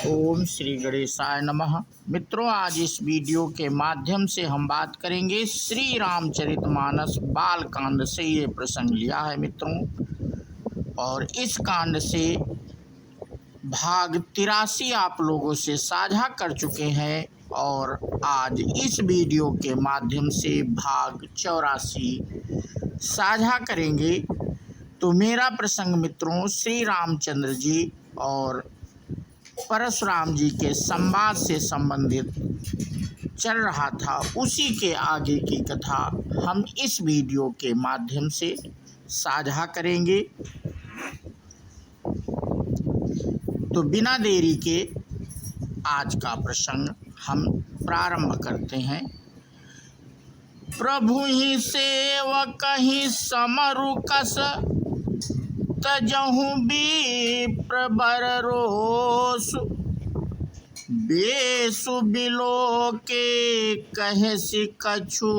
ओम श्री गणेशाय नमः। मित्रों, आज इस वीडियो के माध्यम से हम बात करेंगे श्री रामचरितमानस बाल कांड से। ये प्रसंग लिया है मित्रों, और इस कांड से भाग 83 आप लोगों से साझा कर चुके हैं, और आज इस वीडियो के माध्यम से भाग 84 साझा करेंगे। तो मेरा प्रसंग मित्रों श्री रामचंद्र जी और परशुराम जी के संवाद से संबंधित चल रहा था। उसी के आगे की कथा हम इस वीडियो के माध्यम से साझा करेंगे। तो बिना देरी के आज का प्रसंग हम प्रारंभ करते हैं। प्रभु ही सेवक ही समरुकस तजहु विप्र बर रोसु बेसु बिलो के कहसि कछु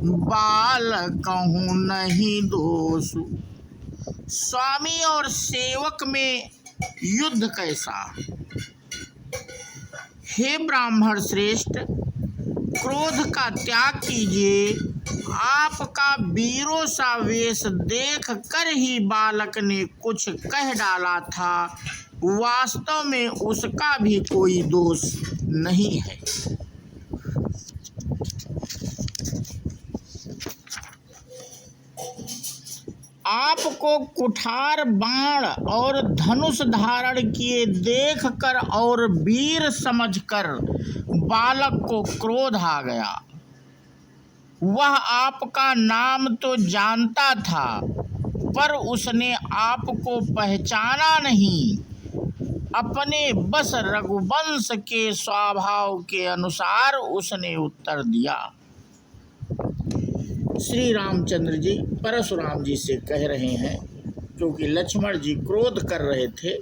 बाल कहूँ नहीं दोषु। स्वामी और सेवक में युद्ध कैसा। हे ब्राह्मण श्रेष्ठ, क्रोध का त्याग कीजिए। आपका वीरों सा वेश देख कर ही बालक ने कुछ कह डाला था। वास्तव में उसका भी कोई दोष नहीं है। आपको कुठार बाण और धनुष धारण किए देखकर और वीर समझकर बालक को क्रोध आ गया। वह आपका नाम तो जानता था, पर उसने आपको पहचाना नहीं। अपने बस रघुवंश के स्वभाव के अनुसार उसने उत्तर दिया। श्री रामचंद्र जी परशुराम जी से कह रहे हैं, क्योंकि लक्ष्मण जी क्रोध कर रहे थे।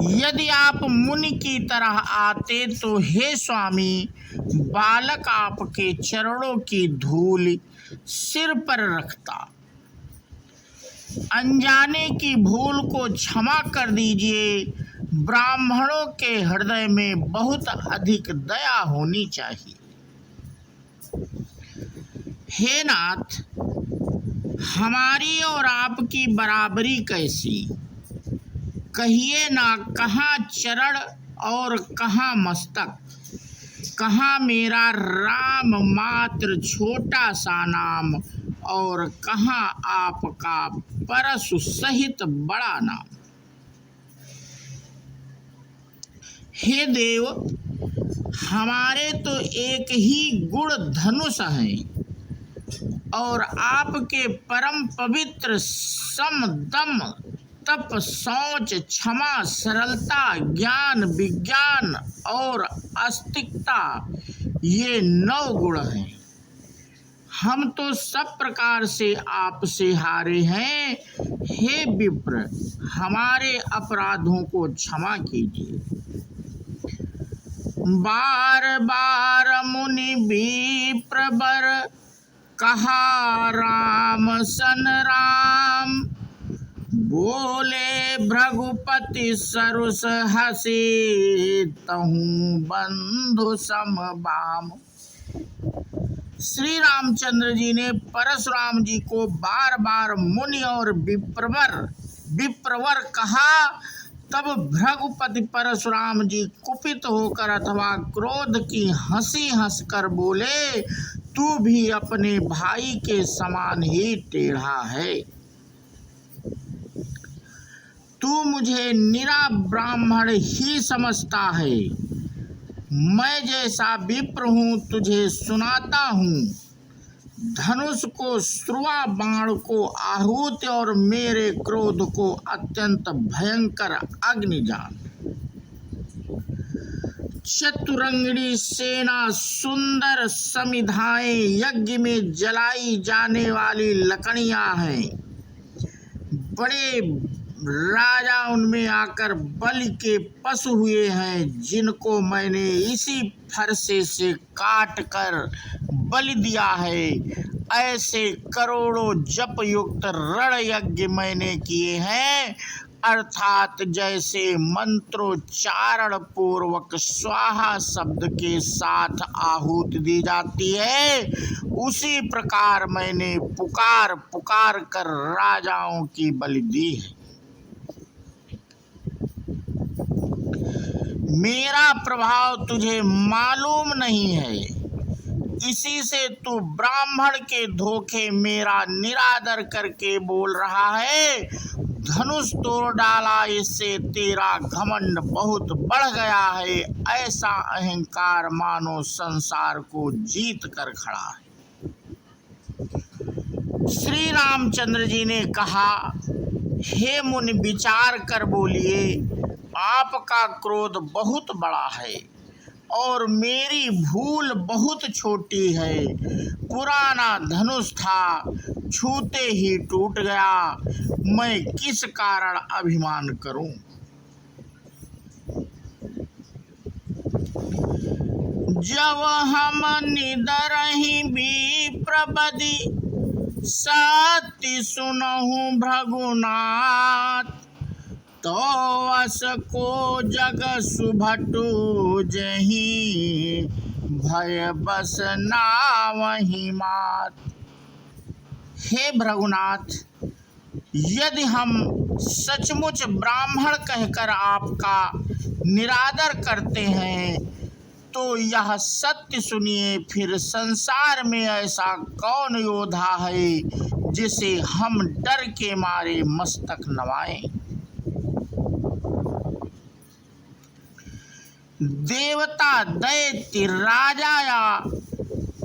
यदि आप मुनि की तरह आते तो हे स्वामी, बालक आपके चरणों की धूल सिर पर रखता। अनजाने की भूल को क्षमा कर दीजिए। ब्राह्मणों के हृदय में बहुत अधिक दया होनी चाहिए। हे नाथ, हमारी और आपकी बराबरी कैसी। कहिए ना, कहाँ चरण और कहाँ मस्तक, कहाँ मेरा राम मात्र छोटा सा नाम, और कहाँ आपका परशु सहित बड़ा नाम। हे देव, हमारे तो एक ही गुण धनुष है, और आपके परम पवित्र सम दम तप शौच क्षमा सरलता ज्ञान विज्ञान और आस्तिकता, ये 9 गुण हैं। हम तो सब प्रकार से आपसे हारे हैं। हे विप्र, हमारे अपराधों को क्षमा कीजिए। बार बार मुनि विप्र बर कहा राम सन राम। बोले भृगुपति सरुस हसे तहु बंधु सम बाम। श्री रामचंद्र जी ने परशुराम जी को बार बार मुनि और विप्रवर कहा। तब भृगुपति परशुराम जी कुपित होकर अथवा क्रोध की हंसी हंसकर बोले, तू भी अपने भाई के समान ही टेढ़ा है। तू मुझे निरा ब्राह्मण ही समझता है। मैं जैसा विप्र हूँ तुझे सुनाता हूँ। धनुष को श्रुवा बाण को आहूति और मेरे क्रोध को अत्यंत भयंकर अग्नि जान। चतुरंगिणी सेना सुंदर समिधाएं यज्ञ में जलाई जाने वाली लकड़ियां हैं। बड़े राजा उनमें आकर बलि के पशु हुए हैं, जिनको मैंने इसी फरसे से काट कर बलि दिया है। ऐसे करोड़ों जप युक्त रण यज्ञ मैंने किए हैं, अर्थात जैसे मंत्रोच्चारण पूर्वक स्वाहा शब्द के साथ आहुति दी जाती है, उसी प्रकार मैंने पुकार पुकार कर राजाओं की बलि दी है। मेरा प्रभाव तुझे मालूम नहीं है, इसी से तू ब्राह्मण के धोखे मेरा निरादर करके बोल रहा है। धनुष तोड़ डाला, इससे तेरा घमंड बहुत बढ़ गया है। ऐसा अहंकार मानो संसार को जीत कर खड़ा है। श्री रामचंद्र जी ने कहा, हे मुनि, विचार कर बोलिए, आपका क्रोध बहुत बड़ा है और मेरी भूल बहुत छोटी है। पुराना धनुष था, छूते ही टूट गया, मैं किस कारण अभिमान करूं। जब हम निदरहि विप्रबधि, सत्य सुनहु भृगुनाथ, तो अस को जग सुभटु जही, भय बस नावहि मात। हे भृगुनाथ, यदि हम सचमुच ब्राह्मण कहकर आपका निरादर करते हैं तो यह सत्य सुनिए, फिर संसार में ऐसा कौन योद्धा है जिसे हम डर के मारे मस्तक नवाएं। देवता, दैत्य, राजा या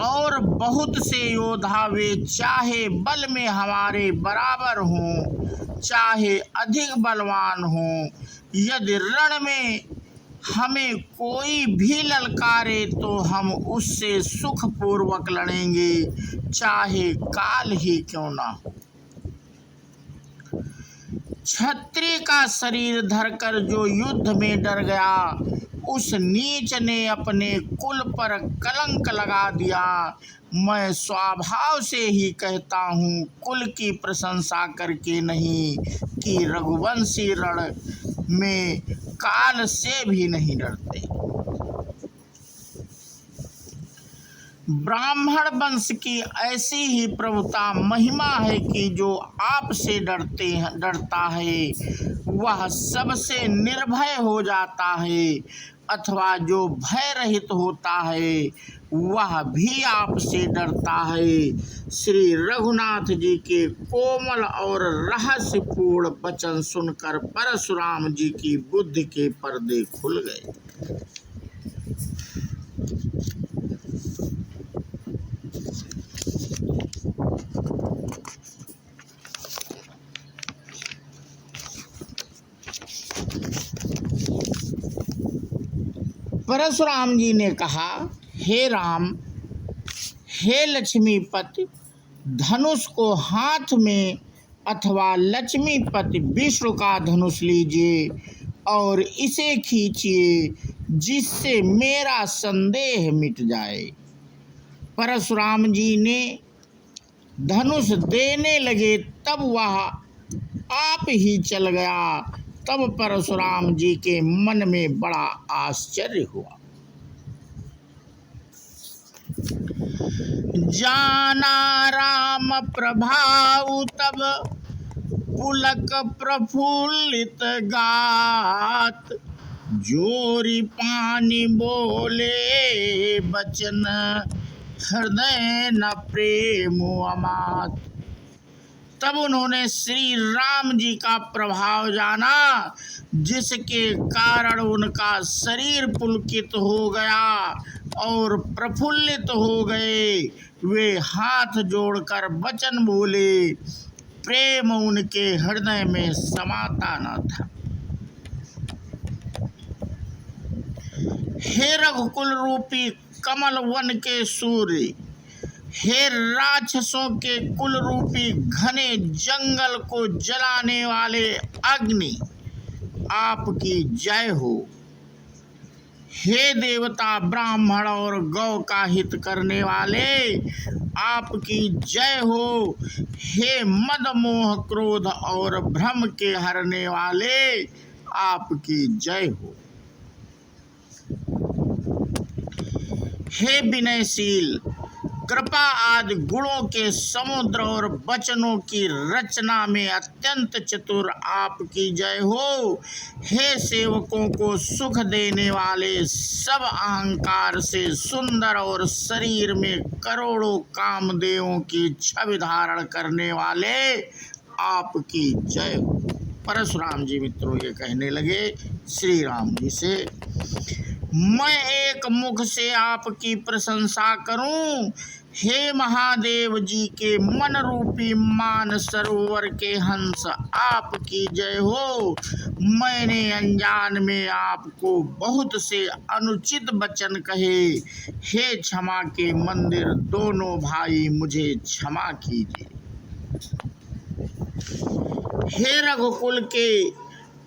और बहुत से योद्धा, वे चाहे बल में हमारे बराबर हों, चाहे अधिक बलवान हों, यदि रण में हमें कोई भी ललकारे तो हम उससे सुखपूर्वक लड़ेंगे, चाहे काल ही क्यों ना हो। क्षत्रिय का शरीर धरकर जो युद्ध में डर गया, उस नीच ने अपने कुल पर कलंक लगा दिया। मैं स्वभाव से ही कहता हूँ, कुल की प्रशंसा करके नहीं, कि रघुवंशी रण में काल से भी नहीं डरते। ब्राह्मण वंश की ऐसी ही प्रभुता महिमा है कि जो आपसे डरता है वह सबसे निर्भय हो जाता है, अथवा जो भय रहित होता है वह भी आपसे डरता है। श्री रघुनाथ जी के कोमल और रहस्यपूर्ण वचन सुनकर परशुराम जी की बुद्धि के पर्दे खुल गए। परशुराम जी ने कहा, हे राम, हे लक्ष्मीपति, धनुष को हाथ में अथवा लक्ष्मीपति विष्णु का धनुष लीजिए और इसे खींचिए, जिससे मेरा संदेह मिट जाए। परशुराम जी ने धनुष देने लगे, तब वह आप ही चल गया। तब परशुराम जी के मन में बड़ा आश्चर्य हुआ। जाना राम प्रभाव तब पुलक प्रफुल्लित गात, जोरी पानी बोले बचन, हृदय न प्रेम अमात। तब उन्होंने श्री राम जी का प्रभाव जाना, जिसके कारण उनका शरीर पुलकित हो गया और प्रफुल्लित हो गए। वे हाथ जोड़कर वचन बोले, प्रेम उनके हृदय में समाता न था। हे रघुकुल रूपी कमल वन के सूर्य, हे राक्षसों के कुल रूपी घने जंगल को जलाने वाले अग्नि, आपकी जय हो। हे देवता, ब्राह्मण और गौ का हित करने वाले, आपकी जय हो। हे मद मोह क्रोध और भ्रम के हरने वाले, आपकी जय हो। हे विनयशील, कृपा आदि गुणों के समुद्र और वचनों की रचना में अत्यंत चतुर, आपकी जय हो। हे सेवकों को सुख देने वाले, सब अहंकार से सुंदर और शरीर में करोड़ों कामदेवों की छवि धारण करने वाले, आपकी जय हो। परशुराम जी मित्रों ये कहने लगे श्री राम जी से, मैं एक मुख से आपकी प्रशंसा करूं। हे महादेव जी के मन रूपी मान सरोवर के हंस, आपकी जय हो। मैंने अनजान में आपको बहुत से अनुचित वचन कहे। हे क्षमा के मंदिर दोनों भाई, मुझे क्षमा कीजिए। हे रघुकुल के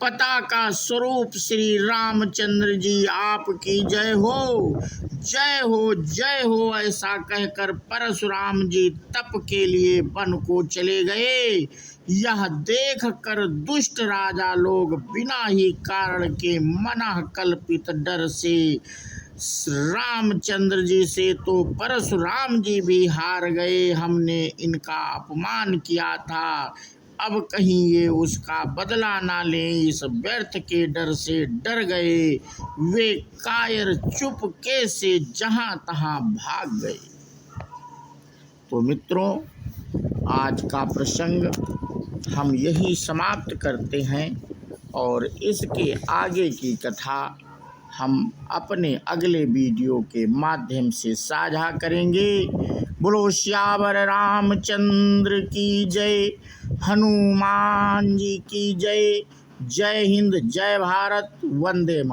पताका स्वरूप श्री रामचंद्र जी, आपकी जय हो। जय हो, जय हो। ऐसा कहकर परशुराम जी तप के वन वन को चले गए। यह देख कर दुष्ट राजा लोग बिना ही कारण के मन कल्पित डर से रामचंद्र जी से तो परशुराम जी भी हार गए। हमने इनका अपमान किया था, अब कहीं ये उसका बदला ना लें, इस व्यर्थ के डर से डर गए। वे कायर चुपके से जहां तहां भाग गए। तो मित्रों, आज का प्रसंग हम यही समाप्त करते हैं और इसके आगे की कथा हम अपने अगले वीडियो के माध्यम से साझा करेंगे। बोलो श्यावर रामचंद्र की जय, हनुमान जी की जय। जय हिंद, जय भारत, वंदे मातरम।